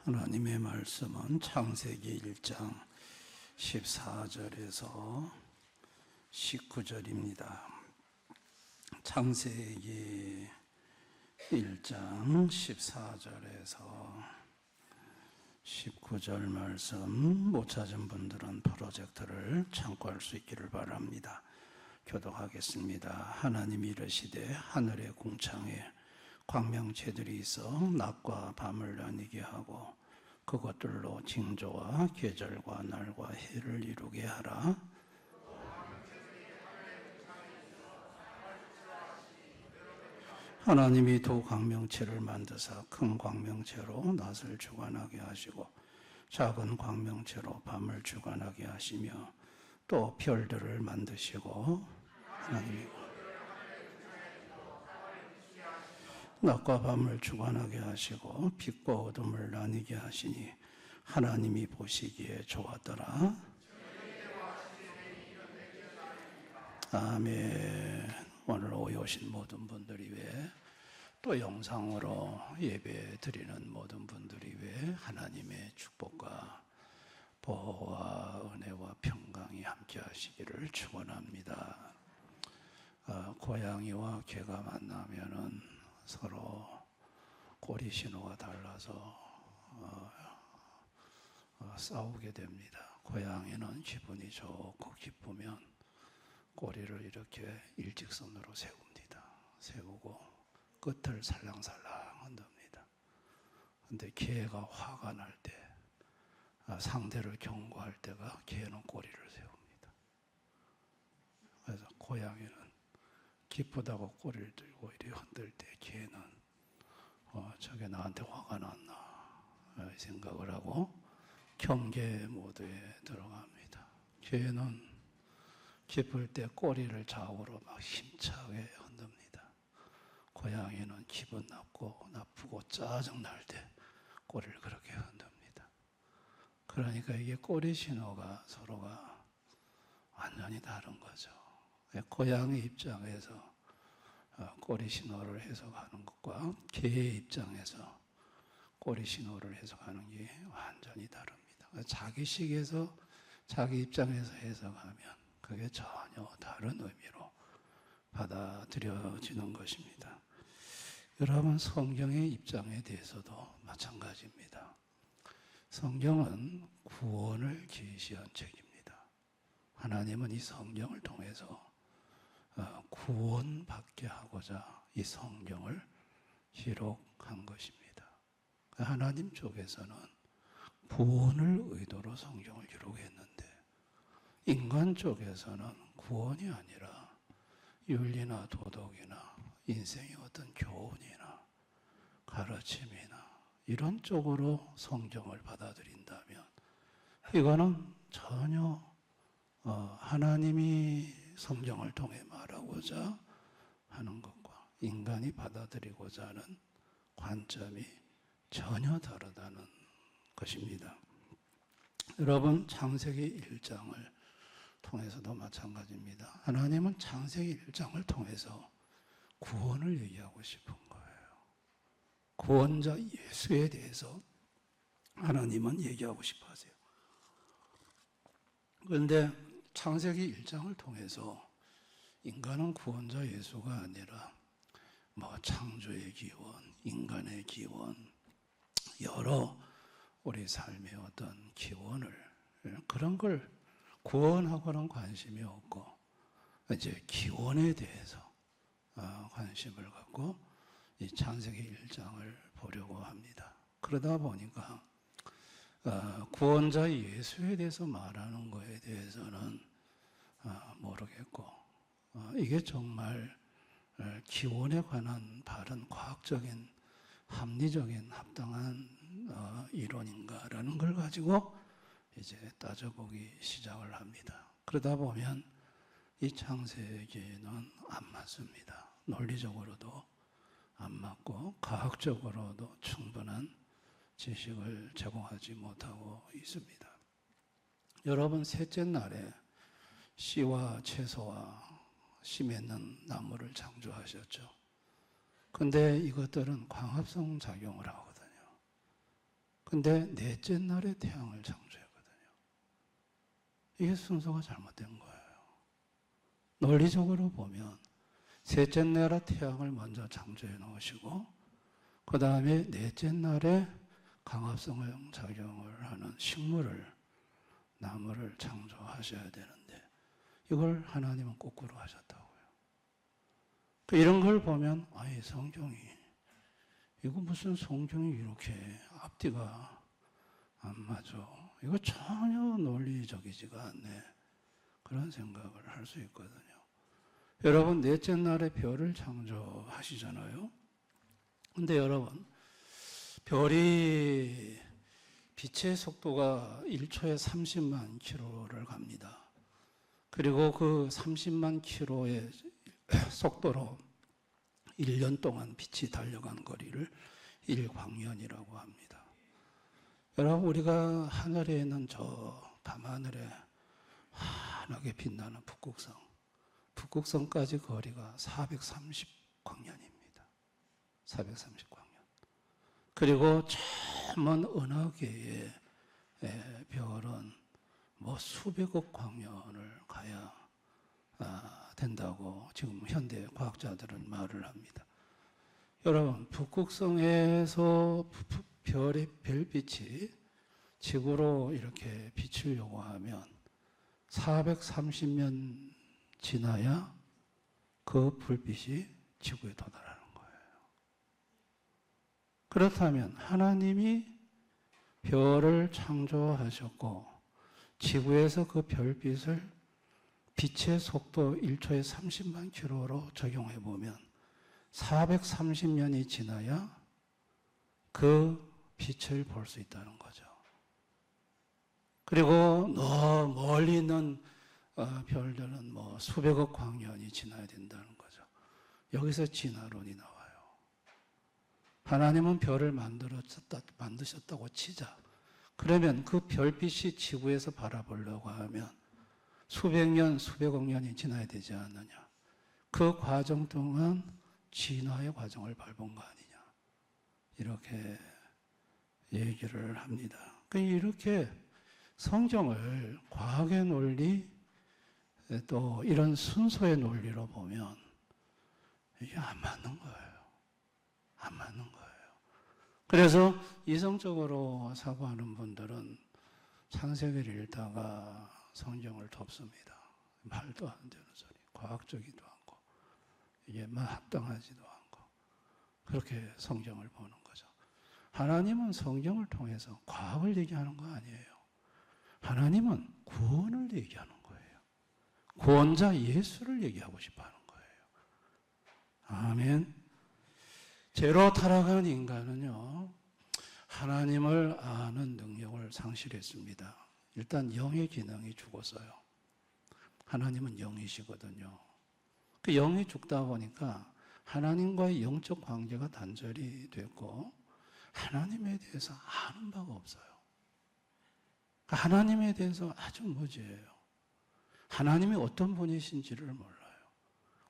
하나님의 말씀은 창세기 1장 14절에서 19절입니다. 창세기 1장 14절에서 19절 말씀 못 찾은 분들은 프로젝터를 참고할 수 있기를 바랍니다. 교독하겠습니다. 하나님이 이르시되 하늘의 궁창에 광명체들이 있어 낮과 밤을 나뉘게 하고 그것들로 징조와 계절과 날과 해를 이루게 하라. 하나님이 두 광명체를 만드사 큰 광명체로 낮을 주관하게 하시고 작은 광명체로 밤을 주관하게 하시며 또 별들을 만드시고 하나님이 낮과 밤을 주관하게 하시고 빛과 어둠을 나뉘게 하시니 하나님이 보시기에 좋았더라. 아멘. 오늘 오해 오신 모든 분들이 외에 또 영상으로 예배 드리는 모든 분들이 외에 하나님의 축복과 보호와 은혜와 평강이 함께 하시기를 축원합니다. 고양이와 개가 만나면은 서로 꼬리 신호가 달라서 싸우게 됩니다. 고양이는 기분이 좋고 기쁘면 꼬리를 이렇게 일직선으로 세웁니다. 세우고 끝을 살랑살랑 흔듭니다. 근데 개가 화가 날 때, 상대를 경고할 때가 개는 꼬리를 세웁니다. 그래서 고양이는 기쁘다고 꼬리를 들고 이렇게 흔들 때 개는 저게 나한테 화가 났나 생각을 하고 경계 모드에 들어갑니다. 개는 기쁠 때 꼬리를 좌우로 막 힘차게 흔듭니다. 고양이는 기분 나쁘고 짜증날 때 꼬리를 그렇게 흔듭니다. 그러니까 이게 꼬리 신호가 서로가 완전히 다른 거죠. 고양이 입장에서 꼬리 신호를 해석하는 것과 개의 입장에서 꼬리 신호를 해석하는 게 완전히 다릅니다. 자기식에서 자기 입장에서 해석하면 그게 전혀 다른 의미로 받아들여지는 것입니다. 여러분, 성경의 입장에 대해서도 마찬가지입니다. 성경은 구원을 계시한 책입니다. 하나님은 이 성경을 통해서 구원받게 하고자 이 성경을 기록한 것입니다. 하나님 쪽에서는 구원을 의도로 성경을 기록했는데 인간 쪽에서는 구원이 아니라 윤리나 도덕이나 인생의 어떤 교훈이나 가르침이나 이런 쪽으로 성경을 받아들인다면 이거는 전혀 하나님이 성경을 통해 말하고자 하는 것과 인간이 받아들이고자 하는 관점이 전혀 다르다는 것입니다. 여러분, 창세기 1장을 통해서도 마찬가지입니다. 하나님은 창세기 1장을 통해서 구원을 얘기하고 싶은 거예요. 구원자 예수에 대해서 하나님은 얘기하고 싶어 하세요. 그런데 창세기 1장을 통해서 인간은 구원자 예수가 아니라 창조의 기원, 인간의 기원, 여러 우리 삶의 어떤 기원을 그런 걸 구원하고는 관심이 없고 이제 기원에 대해서 관심을 갖고 이 창세기 1장을 보려고 합니다. 그러다 보니까 구원자 예수에 대해서 말하는 거에 대해서는 모르겠고 이게 정말 기원에 관한 바른 과학적인 합리적인 합당한 이론인가라는 걸 가지고 이제 따져보기 시작을 합니다. 그러다 보면 이 창세기는 안 맞습니다. 논리적으로도 안 맞고 과학적으로도 충분한 지식을 제공하지 못하고 있습니다. 여러분, 셋째 날에 씨와 채소와 씨 맺는 나무를 창조하셨죠. 근데 이것들은 광합성 작용을 하거든요. 근데 넷째 날에 태양을 창조했거든요. 이게 순서가 잘못된 거예요. 논리적으로 보면 셋째 날에 태양을 먼저 창조해 놓으시고 그 다음에 넷째 날에 광합성 작용을 하는 식물을, 나무를 창조하셔야 되는데 이걸 하나님은 거꾸로 하셨다고요. 이런 걸 보면 아니 성경이 이거 무슨 성경이 이렇게 앞뒤가 안 맞아. 이거 전혀 논리적이지가 않네. 그런 생각을 할 수 있거든요. 여러분 넷째 날에 별을 창조하시잖아요. 근데 여러분 별이 빛의 속도가 1초에 30만 킬로를 갑니다. 그리고 그 30만 킬로의 속도로 1년 동안 빛이 달려간 거리를 1광년이라고 합니다. 여러분 우리가 하늘에 있는 저 밤하늘에 환하게 빛나는 북극성까지 거리가 430광년입니다. 430광년. 그리고 저 먼 은하계의 별은 뭐 수백억 광년을 가야 된다고 지금 현대 과학자들은 말을 합니다. 여러분 북극성에서 별의 별빛이 지구로 이렇게 비추려고 하면 430년 지나야 그 불빛이 지구에 도달하는 거예요. 그렇다면 하나님이 별을 창조하셨고 지구에서 그 별빛을 빛의 속도 1초에 30만 킬로로 적용해 보면 430년이 지나야 그 빛을 볼 수 있다는 거죠. 그리고 너 멀리 있는 별들은 뭐 수백억 광년이 지나야 된다는 거죠. 여기서 진화론이 나와요. 하나님은 별을 만드셨다고 치자. 그러면 그 별빛이 지구에서 바라보려고 하면 수백 년, 수백억 년이 지나야 되지 않느냐. 그 과정 동안 진화의 과정을 밟은 거 아니냐. 이렇게 얘기를 합니다. 이렇게 성경을 과학의 논리, 또 이런 순서의 논리로 보면 이게 안 맞는 거예요. 안 맞는 거예요. 그래서 이성적으로 사고하는 분들은 창세기를 읽다가 성경을 덮습니다. 말도 안 되는 소리, 과학적이도 않고 이게 합당하지도 않고 그렇게 성경을 보는 거죠. 하나님은 성경을 통해서 과학을 얘기하는 거 아니에요. 하나님은 구원을 얘기하는 거예요. 구원자 예수를 얘기하고 싶어 하는 거예요. 아멘. 죄로 타락한 인간은요, 하나님을 아는 능력을 상실했습니다. 일단 영의 기능이 죽었어요. 하나님은 영이시거든요. 그 영이 죽다 보니까 하나님과의 영적 관계가 단절이 됐고 하나님에 대해서 아는 바가 없어요. 하나님에 대해서 아주 무지해요. 하나님이 어떤 분이신지를 몰라요.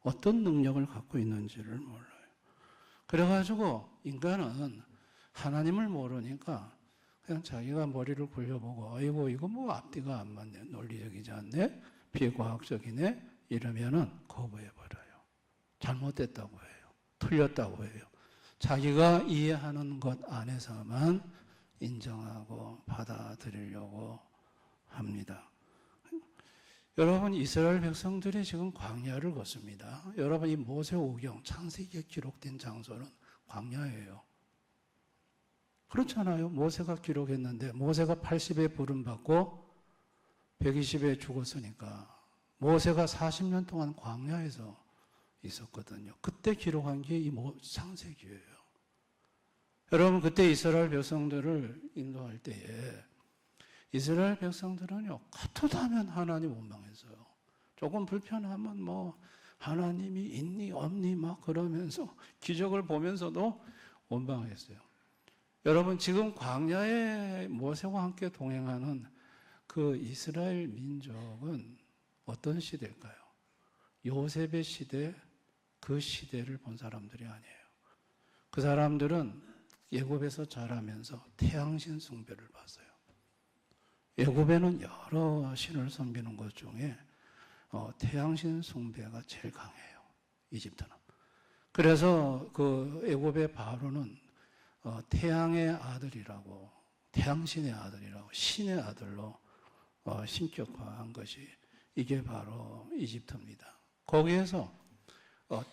어떤 능력을 갖고 있는지를 몰라요. 그래가지고 인간은 하나님을 모르니까 그냥 자기가 머리를 굴려보고 아이고 이거 뭐 앞뒤가 안 맞네, 논리적이지 않네, 비과학적이네 이러면은 거부해버려요. 잘못됐다고 해요. 틀렸다고 해요. 자기가 이해하는 것 안에서만 인정하고 받아들이려고 합니다. 여러분 이스라엘 백성들이 지금 광야를 걷습니다. 여러분 이 모세오경 창세기에 기록된 장소는 광야예요. 그렇잖아요. 모세가 기록했는데 모세가 80에 부름받고 120에 죽었으니까 모세가 40년 동안 광야에서 있었거든요. 그때 기록한 게 이 창세기예요. 여러분 그때 이스라엘 백성들을 인도할 때에 이스라엘 백성들은요, 컷하면 하나님 원망했어요. 조금 불편하면 뭐 하나님이 있니 없니 막 그러면서 기적을 보면서도 원망했어요. 여러분 지금 광야에 모세와 함께 동행하는 그 이스라엘 민족은 어떤 시대일까요? 요셉의 시대, 그 시대를 본 사람들이 아니에요. 그 사람들은 애굽에서 자라면서 태양신 숭배를 봤어요. 애굽에는 여러 신을 섬기는 것 중에 태양신 숭배가 제일 강해요. 이집트는. 그래서 그 애굽의 바로는 태양의 아들이라고, 태양신의 아들이라고, 신의 아들로 신격화한 것이 이게 바로 이집트입니다. 거기에서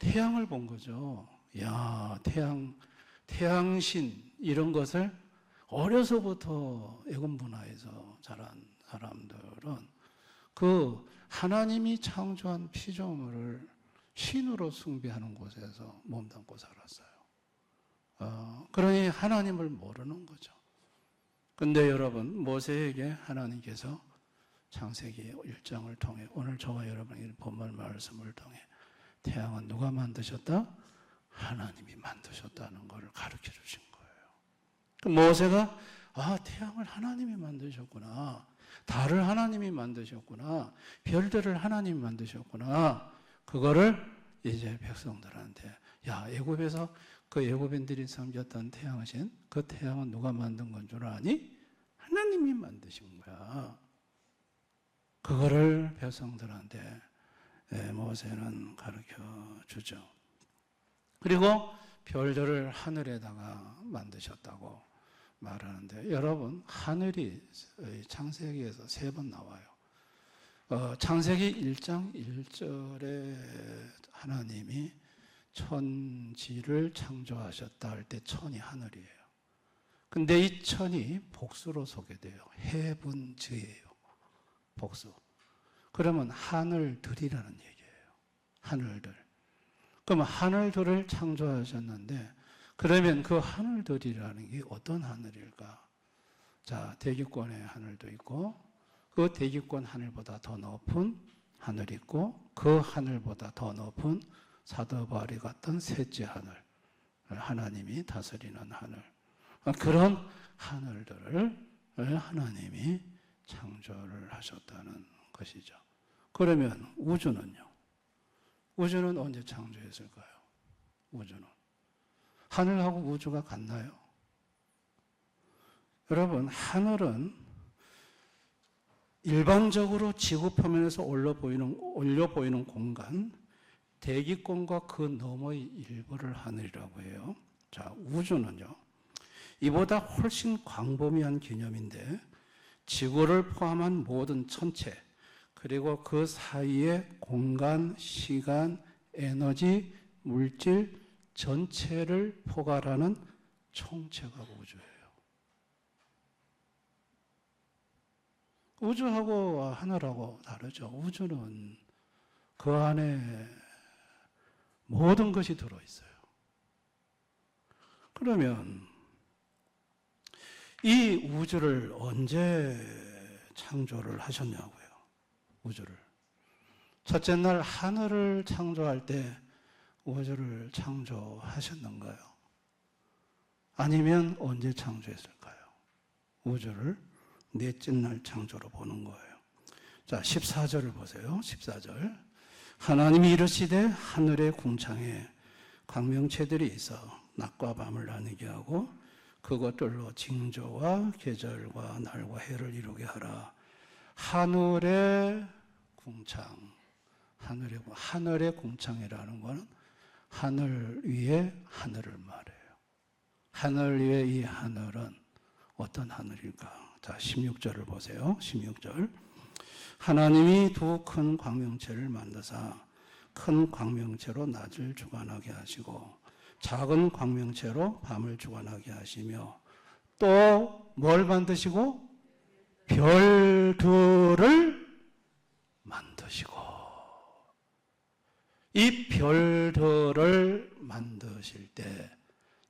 태양을 본 거죠. 야, 태양신 이런 것을 어려서부터 애굽 문화에서 자란 사람들은 그 하나님이 창조한 피조물을 신으로 숭배하는 곳에서 몸담고 살았어요. 그러니 하나님을 모르는 거죠. 근데 여러분, 모세에게 하나님께서 창세기 1장을 통해 오늘 저와 여러분이 본문 말씀을 통해 태양은 누가 만드셨다? 하나님이 만드셨다는 것을 가르쳐 주신 거예요. 모세가 태양을 하나님이 만드셨구나. 달을 하나님이 만드셨구나. 별들을 하나님이 만드셨구나. 그거를 이제 백성들한테 애굽에서 그 애굽인들이 섬겼던 태양신, 그 태양은 누가 만든 건 줄 아니? 하나님이 만드신 거야. 그거를 백성들한테 모세는 가르쳐 주죠. 그리고 별들을 하늘에다가 만드셨다고 말하는데, 여러분, 하늘이 창세기에서 3번 나와요. 창세기 1장 1절에 하나님이 천지를 창조하셨다 할 때 천이 하늘이에요. 근데 이 천이 복수로 소개돼요. 헤븐즈예요. 복수. 그러면 하늘들이라는 얘기예요. 하늘들. 그럼 하늘들을 창조하셨는데, 그러면 그 하늘들이라는 게 어떤 하늘일까? 자, 대기권의 하늘도 있고, 그 대기권 하늘보다 더 높은 하늘이 있고, 그 하늘보다 더 높은 사드바리 같은 셋째 하늘, 하나님이 다스리는 하늘, 그런 하늘들을 하나님이 창조를 하셨다는 것이죠. 그러면 우주는요? 우주는 언제 창조했을까요? 우주는. 하늘하고 우주가 같나요? 여러분, 하늘은 일반적으로 지구 표면에서 올려 보이는 공간, 대기권과 그 너머의 일부를 하늘이라고 해요. 자, 우주는요, 이보다 훨씬 광범위한 개념인데, 지구를 포함한 모든 천체, 그리고 그 사이의 공간, 시간, 에너지, 물질 전체를 포괄하는 총체가 우주예요. 우주하고 하늘하고 다르죠. 우주는 그 안에 모든 것이 들어있어요. 그러면 이 우주를 언제 창조를 하셨냐고요. 우주를. 첫째 날 하늘을 창조할 때 우주를 창조하셨는가요? 아니면 언제 창조했을까요? 우주를 넷째 날 창조로 보는 거예요. 자, 14절을 보세요. 14절. 하나님이 이르시되 하늘의 궁창에 광명체들이 있어 낮과 밤을 나누게 하고 그것들로 징조와 계절과 날과 해를 이루게 하라. 하늘의 궁창, 하늘의 궁창이라는 것은 하늘 위에 하늘을 말해요. 하늘 위에 이 하늘은 어떤 하늘일까? 자, 16절을 보세요. 16절. 하나님이 두 큰 광명체를 만드사 큰 광명체로 낮을 주관하게 하시고 작은 광명체로 밤을 주관하게 하시며 또 뭘 만드시고? 별들을 만드시고. 이 별들을 만드실 때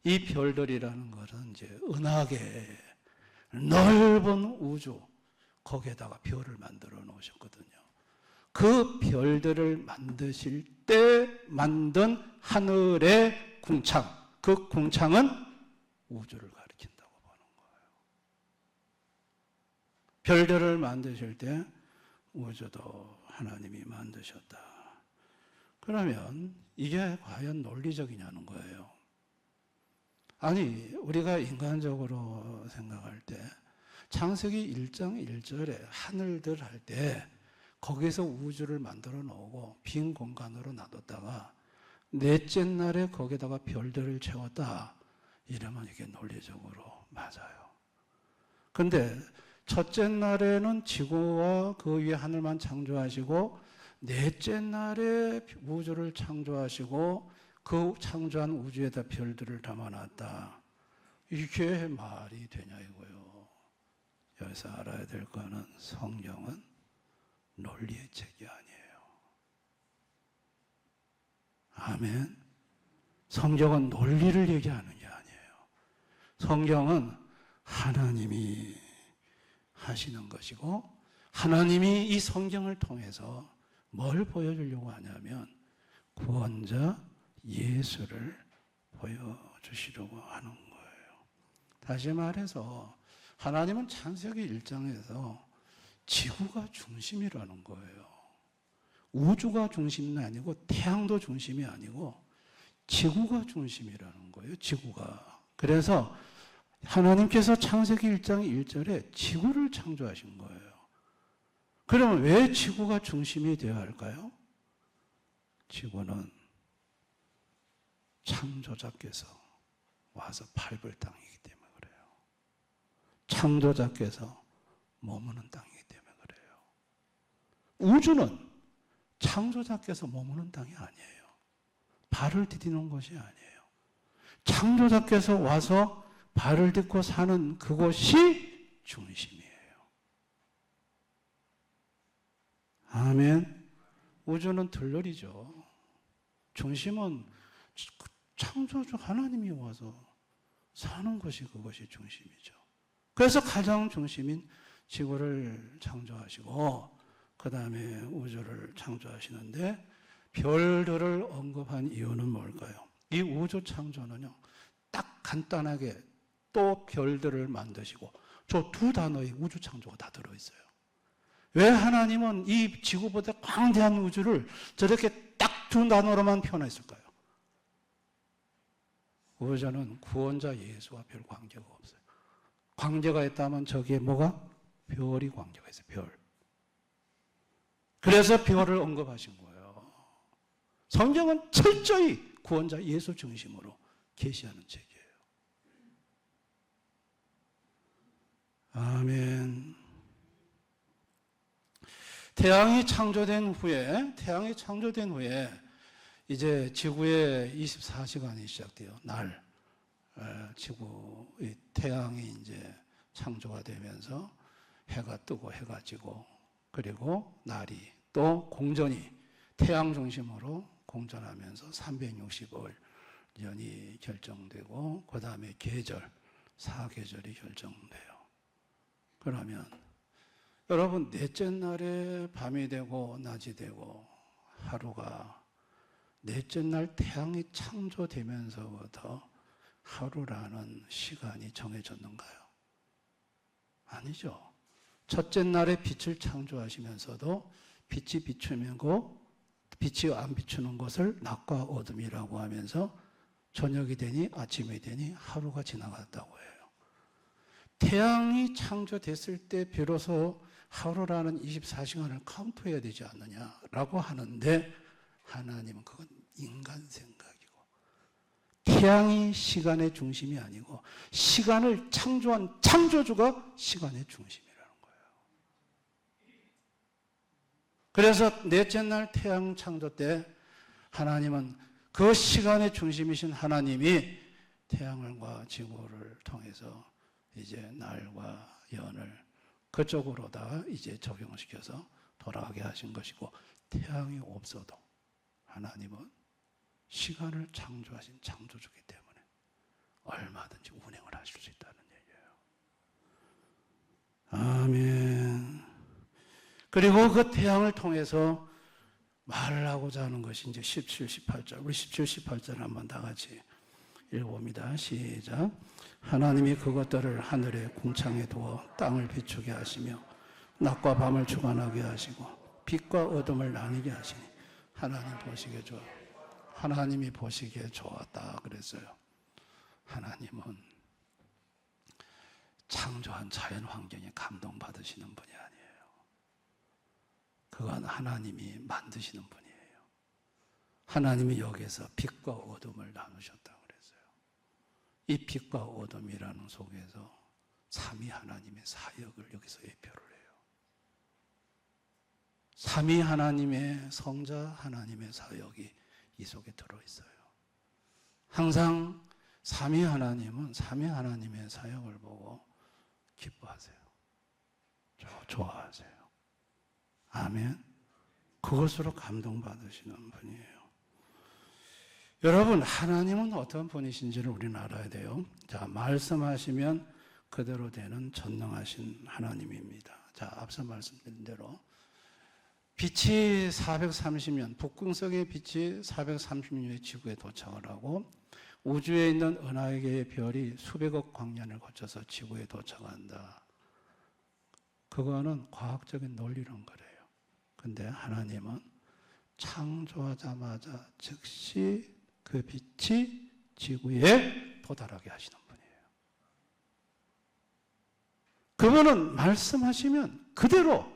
이 별들이라는 것은 이제 은하계 넓은 우주, 거기에다가 별을 만들어 놓으셨거든요. 그 별들을 만드실 때 만든 하늘의 궁창, 그 궁창은 우주를 가리킨다고 보는 거예요. 별들을 만드실 때 우주도 하나님이 만드셨다. 그러면 이게 과연 논리적이냐는 거예요. 아니, 우리가 인간적으로 생각할 때 창세기 1장 1절에 하늘들 할 때 거기서 우주를 만들어 놓고 빈 공간으로 놔뒀다가 넷째 날에 거기다가 별들을 채웠다. 이러면 이게 논리적으로 맞아요. 근데 첫째 날에는 지구와 그 위에 하늘만 창조하시고 넷째 날에 우주를 창조하시고 그 창조한 우주에다 별들을 담아놨다. 이게 말이 되냐 이거요. 여기서 알아야 될 거는 성경은 논리의 책이 아니에요. 아멘. 성경은 논리를 얘기하는 게 아니에요. 성경은 하나님이 하시는 것이고 하나님이 이 성경을 통해서 뭘 보여주려고 하냐면 구원자 예수를 보여주시려고 하는 거예요. 다시 말해서 하나님은 창세기 1장에서 지구가 중심이라는 거예요. 우주가 중심이 아니고 태양도 중심이 아니고 지구가 중심이라는 거예요. 지구가. 그래서 하나님께서 창세기 1장 1절에 지구를 창조하신 거예요. 그러면 왜 지구가 중심이 되어야 할까요? 지구는 창조자께서 와서 밟을 땅이기 때문에 그래요. 창조자께서 머무는 땅이기 때문에 그래요. 우주는 창조자께서 머무는 땅이 아니에요. 발을 디디는 것이 아니에요. 창조자께서 와서 발을 딛고 사는 그곳이 중심이에요. 아멘. 우주는 들러리죠. 중심은 창조주 하나님이 와서 사는 것이 그것이 중심이죠. 그래서 가장 중심인 지구를 창조하시고 그 다음에 우주를 창조하시는데 별들을 언급한 이유는 뭘까요? 이 우주 창조는요, 딱 간단하게 또 별들을 만드시고 저 두 단어의 우주 창조가 다 들어있어요. 왜 하나님은 이 지구보다 광대한 우주를 저렇게 딱 두 단어로만 표현했을까요? 우주는 구원자 예수와 별 관계가 없어요. 관계가 있다면 저기에 뭐가? 별이 관계가 있어요. 별. 그래서 별을 언급하신 거예요. 성경은 철저히 구원자 예수 중심으로 계시하는 책이에요. 아멘. 태양이 창조된 후에 이제 지구의 24시간이 시작돼요. 날. 지구의 태양이 이제 창조가 되면서 해가 뜨고 해가 지고 그리고 날이 또 공전이 태양 중심으로 공전하면서 365년이 결정되고 그 다음에 계절, 사계절이 결정돼요. 그러면 여러분 넷째 날에 밤이 되고 낮이 되고 하루가 넷째 날 태양이 창조되면서부터 하루라는 시간이 정해졌는가요? 아니죠. 첫째 날에 빛을 창조하시면서도 빛이 비추면고 빛이 안 비추는 것을 낮과 어둠이라고 하면서 저녁이 되니 아침이 되니 하루가 지나갔다고 해요. 태양이 창조됐을 때 비로소 하루라는 24시간을 카운트해야 되지 않느냐라고 하는데 하나님은 그건 인간 생각이고 태양이 시간의 중심이 아니고 시간을 창조한 창조주가 시간의 중심이라는 거예요. 그래서 넷째 날 태양 창조 때 하나님은 그 시간의 중심이신 하나님이 태양과 지구를 통해서 이제 날과 연을 그쪽으로다가 이제 적용시켜서 돌아가게 하신 것이고 태양이 없어도 하나님은 시간을 창조하신 창조주기 때문에 얼마든지 운행을 하실 수 있다는 얘기예요. 아멘. 그리고 그 태양을 통해서 말을 하고자 하는 것이 이제 17, 18절. 우리 17, 18절 한번 다 같이 읽어봅니다. 시작. 하나님이 그것들을 하늘의 궁창에 두어 땅을 비추게 하시며 낮과 밤을 주관하게 하시고 빛과 어둠을 나뉘게 하시니 하나님이 보시기에 좋았다 그랬어요. 하나님은 창조한 자연 환경에 감동받으시는 분이 아니에요. 그건 하나님이 만드시는 분이에요. 하나님이 여기서 빛과 어둠을 나누셨다고 그랬어요. 이 빛과 어둠이라는 속에서 삼위 하나님의 사역을 여기서 예표를 해요. 삼위 하나님의 성자 하나님의 사역이 이 속에 들어있어요. 항상 삼위 하나님은 삼위 하나님의 사역을 보고 기뻐하세요. 좋아하세요. 아멘. 그것으로 감동받으시는 분이에요. 여러분, 하나님은 어떤 분이신지를 우리는 알아야 돼요. 자, 말씀하시면 그대로 되는 전능하신 하나님입니다. 자, 앞서 말씀드린 대로 빛이 430년, 북극성의 빛이 430년의 지구에 도착을 하고 우주에 있는 은하계의 별이 수백억 광년을 거쳐서 지구에 도착한다. 그거는 과학적인 논리론 거래요. 근데 하나님은 창조하자마자 즉시 그 빛이 지구에 도달하게 하시는 분이에요. 그분은 말씀하시면 그대로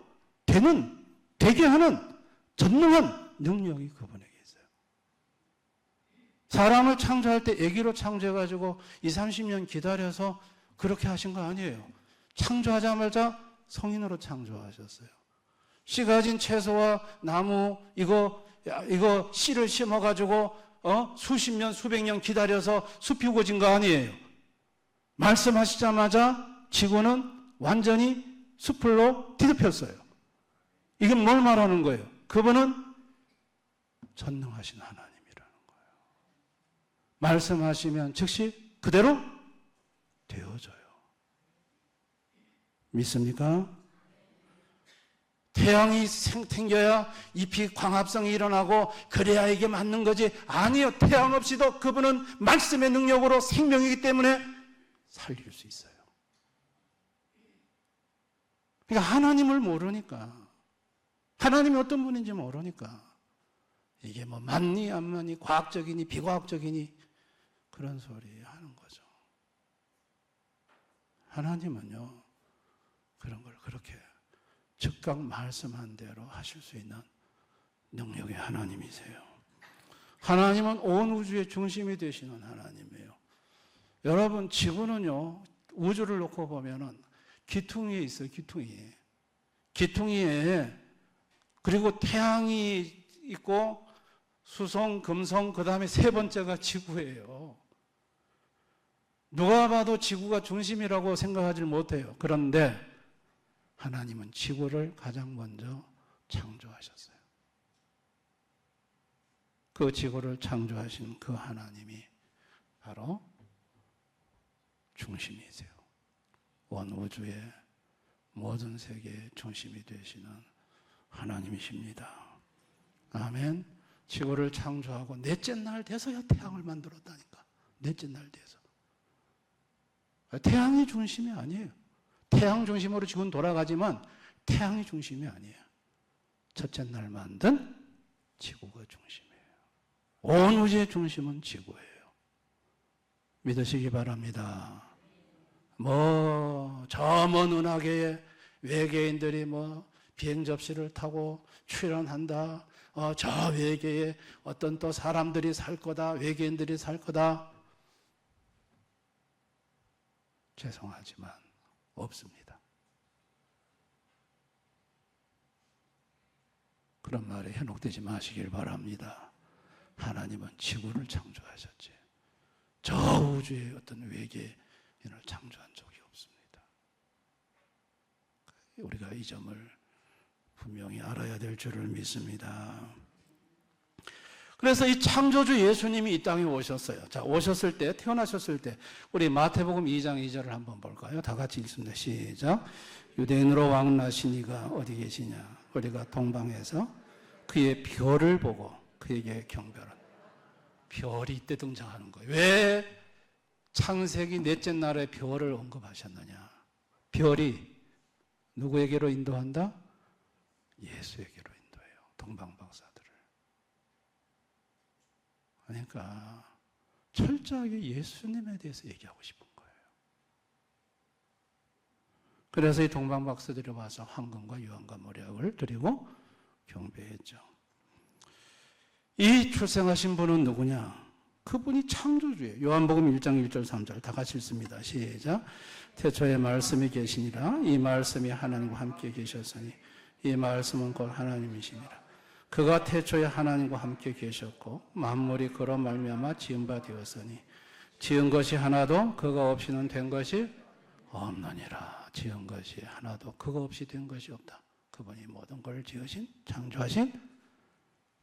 되게 하는 전능한 능력이 그분에게 있어요. 사람을 창조할 때 아기로 창조해가지고 20-30년 기다려서 그렇게 하신 거 아니에요. 창조하자마자 성인으로 창조하셨어요. 씨 가진 채소와 나무 이거 씨를 심어가지고 수십 년 수백 년 기다려서 숲이 우거진 거 아니에요. 말씀하시자마자 지구는 완전히 숲으로 뒤덮였어요. 이게 뭘 말하는 거예요? 그분은 전능하신 하나님이라는 거예요. 말씀하시면 즉시 그대로 되어져요. 믿습니까? 태양이 생겨야 잎이 광합성이 일어나고 그래야 이게 맞는 거지. 아니요. 태양 없이도 그분은 말씀의 능력으로 생명이기 때문에 살릴 수 있어요. 그러니까 하나님을 모르니까, 하나님이 어떤 분인지 모르니까 이게 뭐 맞니 안 맞니, 과학적이니 비과학적이니 그런 소리 하는 거죠. 하나님은요, 그런 걸 그렇게 즉각 말씀한 대로 하실 수 있는 능력의 하나님이세요. 하나님은 온 우주의 중심이 되시는 하나님이에요. 여러분, 지구는요, 우주를 놓고 보면은 기퉁이에 있어요, 기퉁이에. 그리고 태양이 있고 수성, 금성, 그 다음에 세 번째가 지구예요. 누가 봐도 지구가 중심이라고 생각하지 못해요. 그런데 하나님은 지구를 가장 먼저 창조하셨어요. 그 지구를 창조하신 그 하나님이 바로 중심이세요. 온 우주의 모든 세계의 중심이 되시는 하나님이십니다. 아멘. 지구를 창조하고 넷째 날 돼서야 태양을 만들었다니까. 넷째 날 돼서. 태양이 중심이 아니에요. 태양 중심으로 지구는 돌아가지만 태양이 중심이 아니에요. 첫째 날 만든 지구가 중심이에요. 온 우주의 중심은 지구예요. 믿으시기 바랍니다. 저 먼 은하계에 외계인들이 비행 접시를 타고 출현한다. 저 외계에 어떤 또 사람들이 살 거다. 외계인들이 살 거다. 죄송하지만 없습니다. 그런 말에 현혹되지 마시길 바랍니다. 하나님은 지구를 창조하셨지 저 우주의 어떤 외계인을 창조한 적이 없습니다. 우리가 이 점을 분명히 알아야 될 줄을 믿습니다. 그래서 이 창조주 예수님이 이 땅에 오셨어요. 자, 오셨을 때, 태어나셨을 때, 우리 마태복음 2장 2절을 한번 볼까요? 다 같이 읽습니다. 시작. 유대인으로 왕나신 이가 어디 계시냐? 우리가 동방에서 그의 별을 보고 그에게 경배하는. 별이 이때 등장하는 거예요. 왜 창세기 넷째 날에 별을 언급하셨느냐? 별이 누구에게로 인도한다? 예수에게로 인도해요. 동방박사들을. 그러니까 철저하게 예수님에 대해서 얘기하고 싶은 거예요. 그래서 이 동방박사들이 와서 황금과 유황과 모략을 드리고 경배했죠. 이 출생하신 분은 누구냐? 그분이 창조주예요. 요한복음 1장 1절 3절 다 같이 읽습니다. 시작. 태초에 말씀이 계시니라. 이 말씀이 하나님과 함께 계셨으니 이 말씀은 곧 하나님이시니라. 그가 태초에 하나님과 함께 계셨고 만물이 그로 말미암아 지은 바 되었으니 지은 것이 하나도 그가 없이는 된 것이 없느니라. 지은 것이 하나도 그가 없이 된 것이 없다. 그분이 모든 걸 지으신 창조하신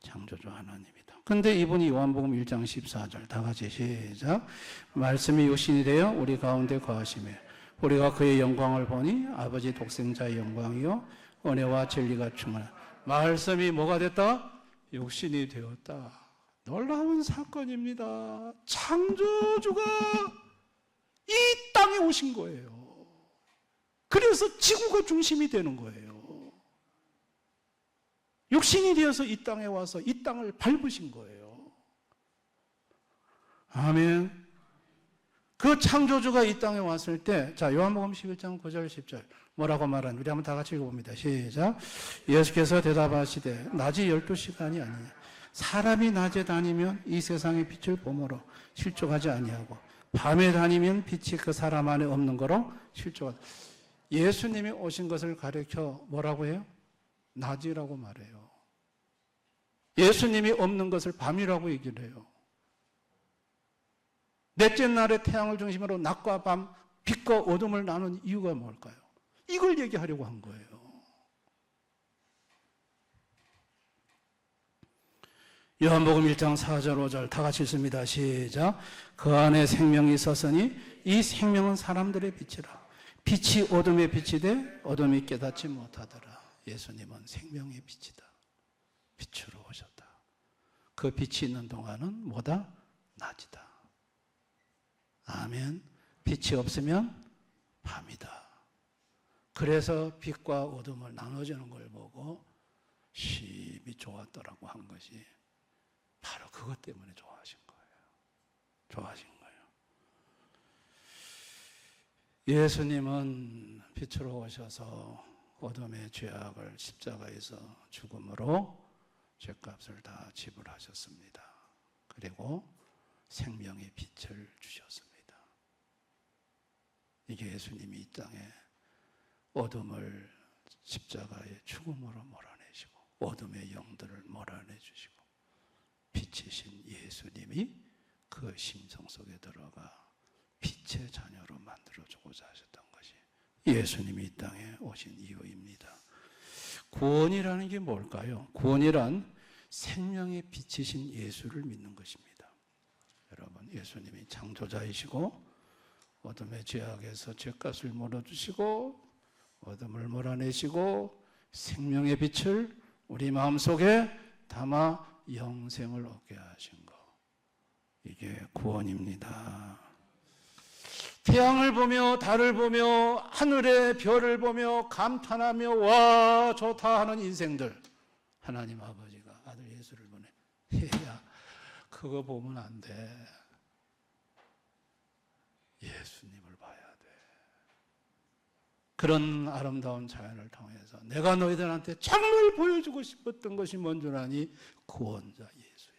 창조주 하나님이다. 근데 이분이 요한복음 1장 14절 다 같이 시작. 말씀이 육신이 되어 우리 가운데 거하시매 우리가 그의 영광을 보니 아버지 독생자의 영광이요 은혜와 진리가 충만한 말씀이 뭐가 됐다? 육신이 되었다. 놀라운 사건입니다. 창조주가 이 땅에 오신 거예요. 그래서 지구가 중심이 되는 거예요. 육신이 되어서 이 땅에 와서 이 땅을 밟으신 거예요. 아멘. 그 창조주가 이 땅에 왔을 때, 자, 요한복음 11장 9절 10절 뭐라고 말하는지 우리 한번 다 같이 읽어봅니다. 시작. 예수께서 대답하시되 낮이 12시간이 아니냐. 사람이 낮에 다니면 이 세상의 빛을 보므로 실족하지 아니하고 밤에 다니면 빛이 그 사람 안에 없는 거로 실족하다. 예수님이 오신 것을 가리켜 뭐라고 해요? 낮이라고 말해요. 예수님이 없는 것을 밤이라고 얘기를 해요. 넷째 날에 태양을 중심으로 낮과 밤, 빛과 어둠을 나눈 이유가 뭘까요? 이걸 얘기하려고 한 거예요. 요한복음 1장 4절 5절 다 같이 읽습니다. 시작. 그 안에 생명이 있었으니 이 생명은 사람들의 빛이라. 빛이 어둠의 빛이 돼 어둠이 깨닫지 못하더라. 예수님은 생명의 빛이다. 빛으로 오셨다. 그 빛이 있는 동안은 뭐다? 낮이다. 아멘. 빛이 없으면 밤이다. 그래서 빛과 어둠을 나눠주는 걸 보고 심히 좋았더라고 한 것이 바로 그것 때문에 좋아하신 거예요. 좋아하신 거예요. 예수님은 빛으로 오셔서 어둠의 죄악을 십자가에서 죽음으로 죄값을 다 지불하셨습니다. 그리고 생명의 빛을 주셨습니다. 이게 예수님이 이 땅에 어둠을 십자가의 죽음으로 몰아내시고 어둠의 영들을 몰아내주시고 빛이신 예수님이 그 심성 속에 들어가 빛의 자녀로 만들어주고자 하셨던 것이 예수님이 이 땅에 오신 이유입니다. 구원이라는 게 뭘까요? 구원이란 생명의 빛이신 예수를 믿는 것입니다. 여러분, 예수님이 창조자이시고 어둠의 죄악에서 죄값을 물어주시고 어둠을 몰아내시고 생명의 빛을 우리 마음속에 담아 영생을 얻게 하신 것, 이게 구원입니다. 태양을 보며 달을 보며 하늘의 별을 보며 감탄하며 와 좋다 하는 인생들, 하나님 아버지가 아들 예수를 보내. 야, 그거 보면 안 돼. 예수님을 봐야 돼. 그런 아름다운 자연을 통해서 내가 너희들한테 정말 보여주고 싶었던 것이 뭔 줄 아니? 구원자 예수야.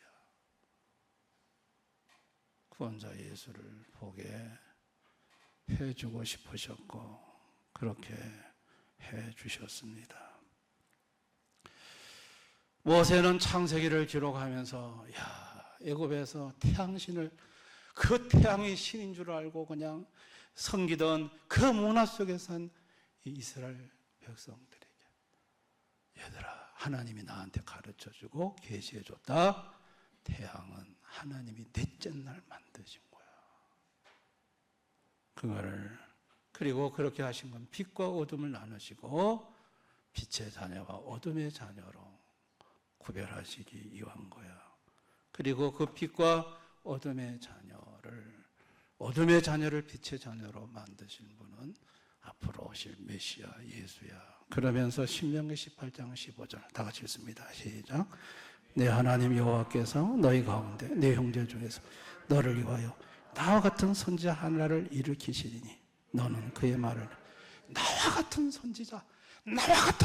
구원자 예수를 보게 해주고 싶으셨고 그렇게 해주셨습니다. 모세는 창세기를 기록하면서 애굽에서 태양신을 그 태양이 신인 줄 알고 그냥 섬기던 그 문화 속에 산 이스라엘 백성들에게 얘들아, 하나님이 나한테 가르쳐주고 계시해줬다. 태양은 하나님이 넷째 날 만드신 거야. 그거를, 그리고 그렇게 하신 건 빛과 어둠을 나누시고 빛의 자녀와 어둠의 자녀로 구별하시기 위한 거야. 그리고 그 빛과 어둠의 자녀를 빛의 자녀로 만드신 분은 앞으로 오실 메시아 예수야. 그러면서 신명기 18장 15절 다 같이 읽습니다. 시작. 내 하나님 여호와께서 너희 가운데 내 형제 중에서 너를 위하여 나와 같은 선지자 하나를 일으키시리니 너는 그의 말을 나와 같은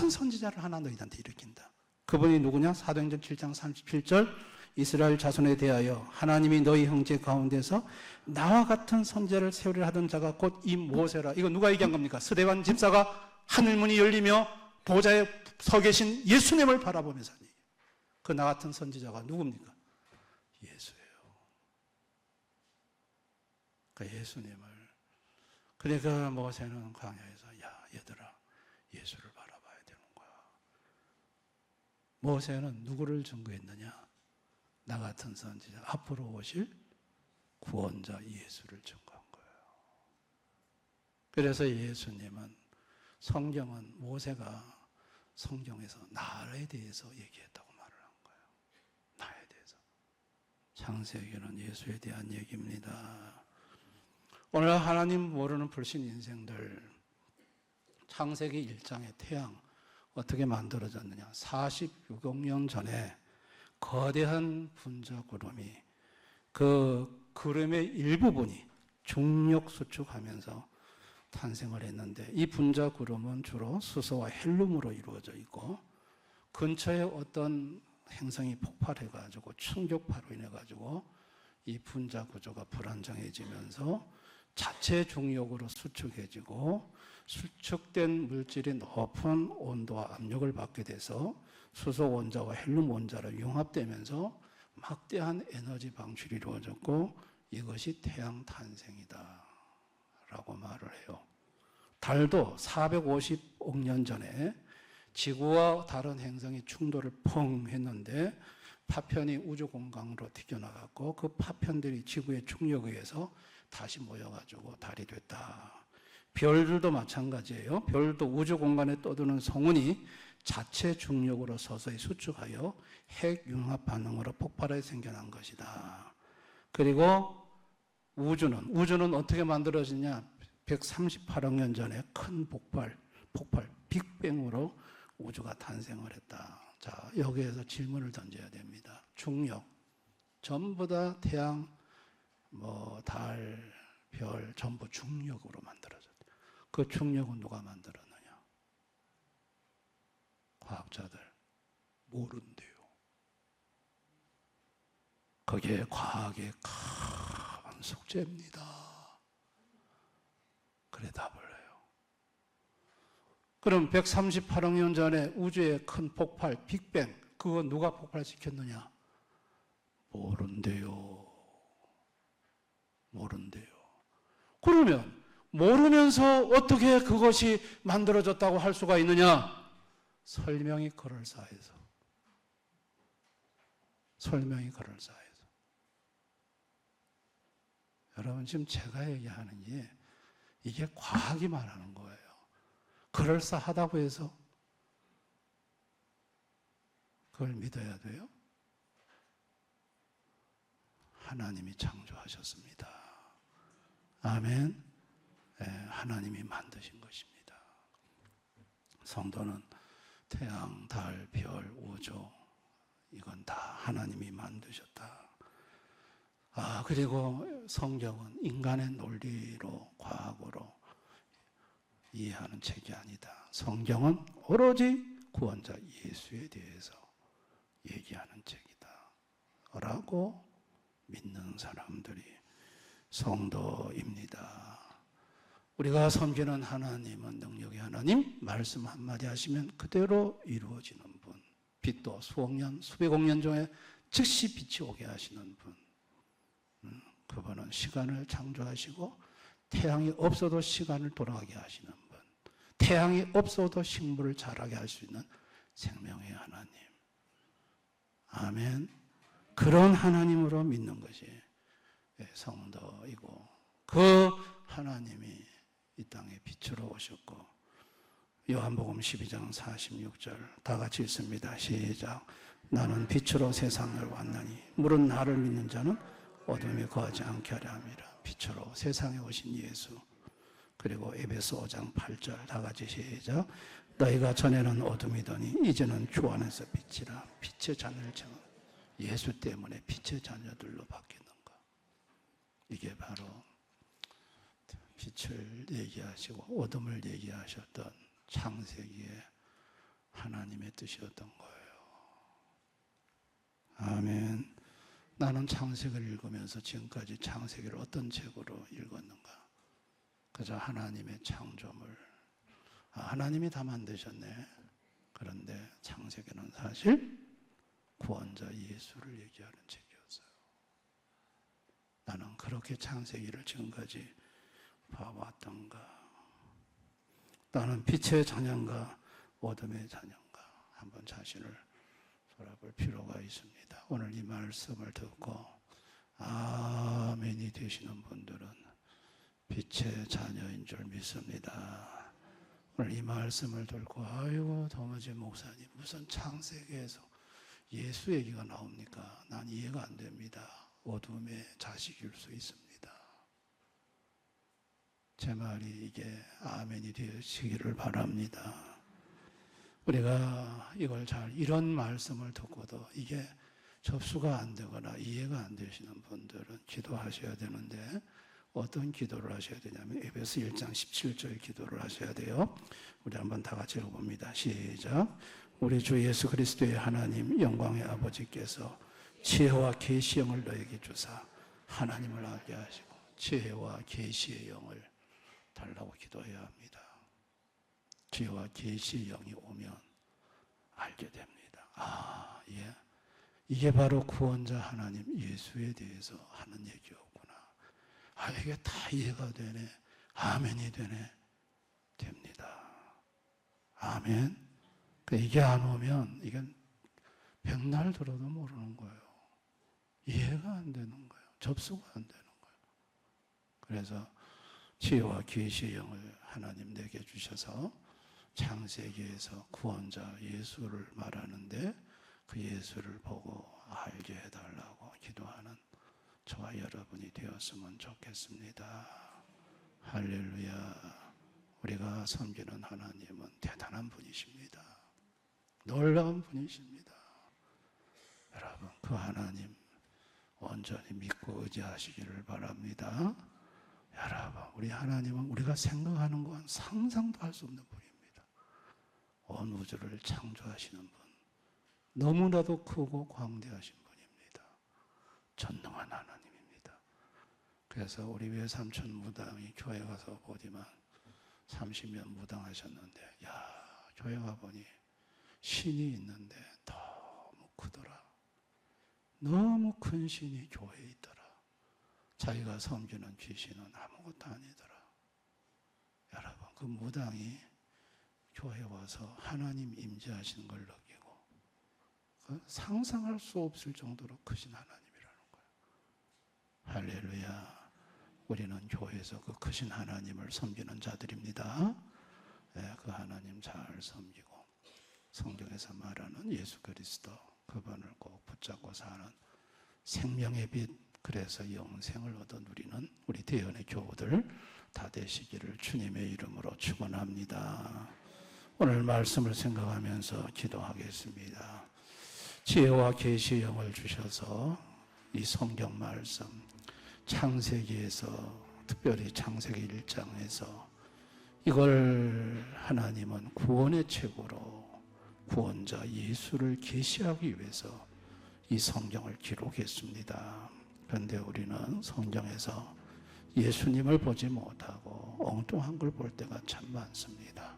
선지자를 하나 너희한테 일으킨다. 그분이 누구냐? 사도행전 7장 37절 이스라엘 자손에 대하여 하나님이 너희 형제 가운데서 나와 같은 선지자를 세우려 하던 자가 곧 이 모세라. 이거 누가 얘기한 겁니까? 스데반 집사가 하늘문이 열리며 보좌에 서 계신 예수님을 바라보면서 그 나 같은 선지자가 누굽니까? 예수예요. 그 예수님을. 그러니까 모세는 광야에서 야 얘들아 예수를 바라봐야 되는 거야. 모세는 누구를 증거했느냐? 나 같은 선지자, 앞으로 오실 구원자 예수를 증거한 거예요. 그래서 예수님은 성경은 모세가 성경에서 나에 대해서 얘기했다고 말을 한 거예요. 나에 대해서. 창세기는 예수에 대한 얘기입니다. 오늘 하나님 모르는 불신 인생들, 창세기 1장의 태양 어떻게 만들어졌느냐? 46억 년 전에 거대한 분자 구름이 그 구름의 일부분이 중력 수축하면서 탄생을 했는데 이 분자 구름은 주로 수소와 헬륨으로 이루어져 있고 근처에 어떤 행성이 폭발해가지고 충격파로 인해가지고 이 분자 구조가 불안정해지면서 자체 중력으로 수축해지고 수축된 물질이 높은 온도와 압력을 받게 돼서 수소 원자와 헬륨 원자로 융합되면서 막대한 에너지 방출이 이루어졌고 이것이 태양 탄생이다 라고 말을 해요. 달도 450억 년 전에 지구와 다른 행성이 충돌을 펑 했는데 파편이 우주 공간으로 튀겨나갔고 그 파편들이 지구의 충격에 의해서 다시 모여가지고 달이 됐다. 별들도 마찬가지예요. 별도 우주 공간에 떠도는 성운이 자체 중력으로 서서히 수축하여 핵융합 반응으로 폭발해 생겨난 것이다. 그리고 우주는 어떻게 만들어지냐? 138억 년 전에 큰 폭발, 빅뱅으로 우주가 탄생을 했다. 자, 여기에서 질문을 던져야 됩니다. 중력, 전부 다 태양, 달, 별, 전부 중력으로 만들어졌다. 그 중력은 누가 만들었느냐? 과학자들 모른대요. 그게 과학의 큰 숙제입니다. 그래 답을 해요. 그럼 138억 년 전에 우주의 큰 폭발, 빅뱅, 그거 누가 폭발시켰느냐? 모른대요. 그러면 모르면서 어떻게 그것이 만들어졌다고 할 수가 있느냐? 설명이 그럴싸해서. 여러분 지금 제가 얘기하는 게 이게 과학이 말하는 거예요. 그럴싸하다고 해서 그걸 믿어야 돼요? 하나님이 창조하셨습니다. 아멘. 네, 하나님이 만드신 것입니다. 성도는 태양, 달, 별, 우주 이건 다 하나님이 만드셨다. 그리고 성경은 인간의 논리로 과학으로 이해하는 책이 아니다. 성경은 오로지 구원자 예수에 대해서 얘기하는 책이다 라고 믿는 사람들이 성도입니다. 우리가 섬기는 하나님은 능력의 하나님, 말씀 한마디 하시면 그대로 이루어지는 분, 빛도 수억 년, 수백억 년 중에 즉시 빛이 오게 하시는 분, 그분은 시간을 창조하시고 태양이 없어도 시간을 돌아가게 하시는 분, 태양이 없어도 식물을 자라게 할 수 있는 생명의 하나님. 아멘. 그런 하나님으로 믿는 것이 성도이고 그 하나님이 이 땅에 빛으로 오셨고 요한복음 12장 46절 다 같이 읽습니다. 시작. 나는 빛으로 세상을 왔나니 물은 나를 믿는 자는 어둠에 거하지 않게 하려 함이라. 빛으로 세상에 오신 예수. 그리고 에베소 5장 8절 다 같이 시작. 너희가 전에는 어둠이더니 이제는 주 안에서 빛이라. 빛의 자녀를 정한 예수 때문에 빛의 자녀들로 바뀌는 것. 이게 바로 빛을 얘기하시고 어둠을 얘기하셨던 창세기의 하나님의 뜻이었던 거예요. 아멘. 나는 창세기를 읽으면서 지금까지 창세기를 어떤 책으로 읽었는가? 그저 하나님의 창조물, 하나님이 다 만드셨네. 그런데 창세기는 사실 구원자 예수를 얘기하는 책이었어요. 나는 그렇게 창세기를 지금까지 봐왔던가? 나는 빛의 자녀인가 어둠의 자녀인가? 한번 자신을 돌아볼 필요가 있습니다. 오늘 이 말씀을 듣고 아멘이 되시는 분들은 빛의 자녀인 줄 믿습니다. 오늘 이 말씀을 듣고 아이고 도무지 목사님 무슨 창세기에서 예수 얘기가 나옵니까? 난 이해가 안 됩니다. 어둠의 자식일 수 있습니다. 제 말이 이게 아멘이 되시기를 바랍니다. 우리가 이걸 이런 말씀을 듣고도 이게 접수가 안 되거나 이해가 안 되시는 분들은 기도하셔야 되는데 어떤 기도를 하셔야 되냐면 에베소 1장 17절 기도를 하셔야 돼요. 우리 한번 다 같이 읽어봅니다. 시작. 우리 주 예수 그리스도의 하나님 영광의 아버지께서 지혜와 계시의 영을 너에게 주사 하나님을 알게 하시고 지혜와 계시의 영을 달라고 기도해야 합니다. 지혜와 계시의 영이 오면 알게 됩니다. 예. 이게 바로 구원자 하나님 예수에 대해서 하는 얘기였구나. 이게 다 이해가 되네. 아멘이 되네. 됩니다. 아멘. 이게 안 오면 이건 백날 들어도 모르는 거예요. 이해가 안 되는 거예요. 접수가 안 되는 거예요. 그래서 지혜와 계시의 영을 하나님 내게 주셔서 창세기에서 구원자 예수를 말하는데 그 예수를 보고 알게 해달라고 기도하는 저와 여러분이 되었으면 좋겠습니다. 할렐루야. 우리가 섬기는 하나님은 대단한 분이십니다. 놀라운 분이십니다. 여러분 그 하나님 온전히 믿고 의지하시기를 바랍니다. 여러분 우리 하나님은 우리가 생각하는 건 상상도 할 수 없는 분입니다. 온 우주를 창조하시는 분, 너무나도 크고 광대하신 분입니다. 전능한 하나님입니다. 그래서 우리 외삼촌 무당이 교회 가서 보지만 30년 무당하셨는데 교회 가보니 신이 있는데 너무 크더라. 너무 큰 신이 교회에 있더라. 자기가 섬기는 귀신은 아무것도 아니더라. 여러분 그 무당이 교회에 와서 하나님 임재하시는 걸 느끼고 상상할 수 없을 정도로 크신 하나님이라는 거예요. 할렐루야. 우리는 교회에서 그 크신 하나님을 섬기는 자들입니다. 그 하나님 잘 섬기고 성경에서 말하는 예수 그리스도 그분을 꼭 붙잡고 사는 생명의 빛, 그래서 영생을 얻어 누리는 우리 대연의 교우들 다 되시기를 주님의 이름으로 축원합니다. 오늘 말씀을 생각하면서 기도하겠습니다. 지혜와 계시의 영을 주셔서 이 성경 말씀 창세기에서 특별히 창세기 1장에서 이걸 하나님은 구원의 책으로 구원자 예수를 계시하기 위해서 이 성경을 기록했습니다. 그런데 우리는 성경에서 예수님을 보지 못하고 엉뚱한 걸 볼 때가 참 많습니다.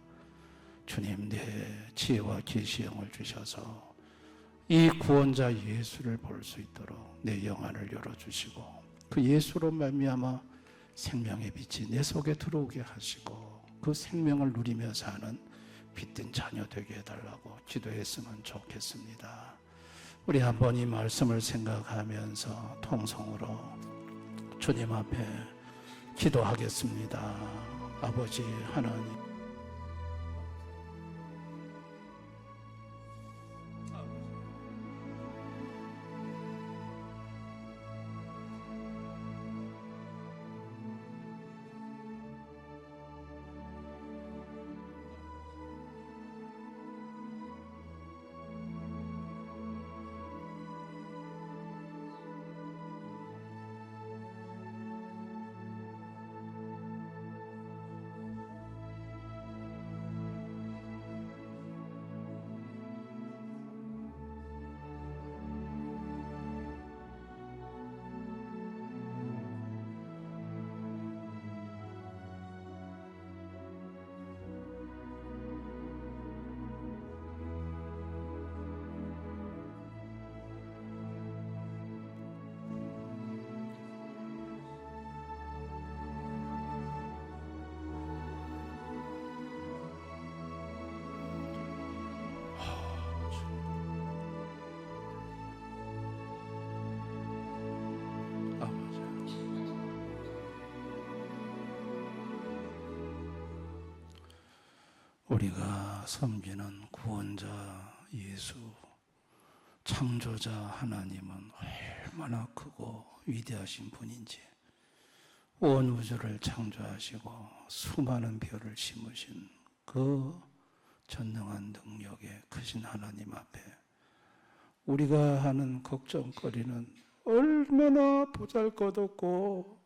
주님 내 지혜와 계시의 영을 주셔서 이 구원자 예수를 볼 수 있도록 내 영안을 열어주시고 그 예수로 말미암아 생명의 빛이 내 속에 들어오게 하시고 그 생명을 누리며 사는 빛된 자녀 되게 해달라고 기도했으면 좋겠습니다. 우리 한번 이 말씀을 생각하면서 통성으로 주님 앞에 기도하겠습니다. 아버지 하나님, 우리가 섬기는 구원자 예수, 창조자 하나님은 얼마나 크고 위대하신 분인지, 온 우주를 창조하시고 수많은 별을 심으신 그 전능한 능력의 크신 하나님 앞에 우리가 하는 걱정거리는 얼마나 보잘것없고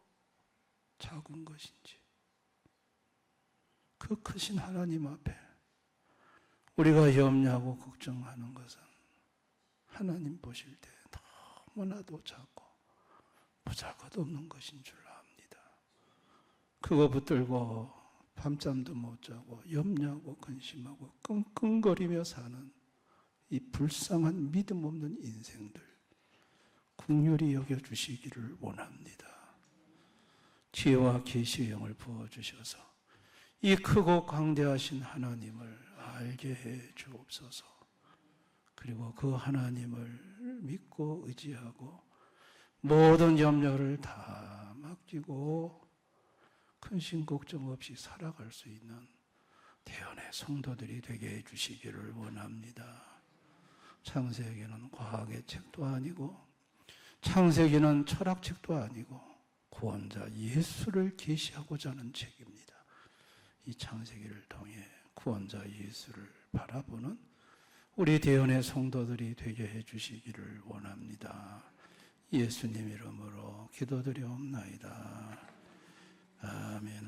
작은 것인지, 그 크신 하나님 앞에 우리가 염려하고 걱정하는 것은 하나님 보실 때 너무나도 작고 보잘것없는 것인 줄 압니다. 그거 붙들고 밤잠도 못 자고 염려하고 근심하고 끙끙거리며 사는 이 불쌍한 믿음 없는 인생들, 긍휼히 여겨주시기를 원합니다. 지혜와 계시의 영을 부어주셔서 이 크고 광대하신 하나님을 알게 해 주옵소서. 그리고 그 하나님을 믿고 의지하고 모든 염려를 다 맡기고 근심 걱정 없이 살아갈 수 있는 대언의 성도들이 되게 해주시기를 원합니다. 창세기는 과학의 책도 아니고 창세기는 철학책도 아니고 구원자 예수를 계시하고자 하는 책입니다. 이 창세기를 통해 구원자 예수를 바라보는 우리 대언의 성도들이 되게 해주시기를 원합니다. 예수님 이름으로 기도드리옵나이다. 아멘.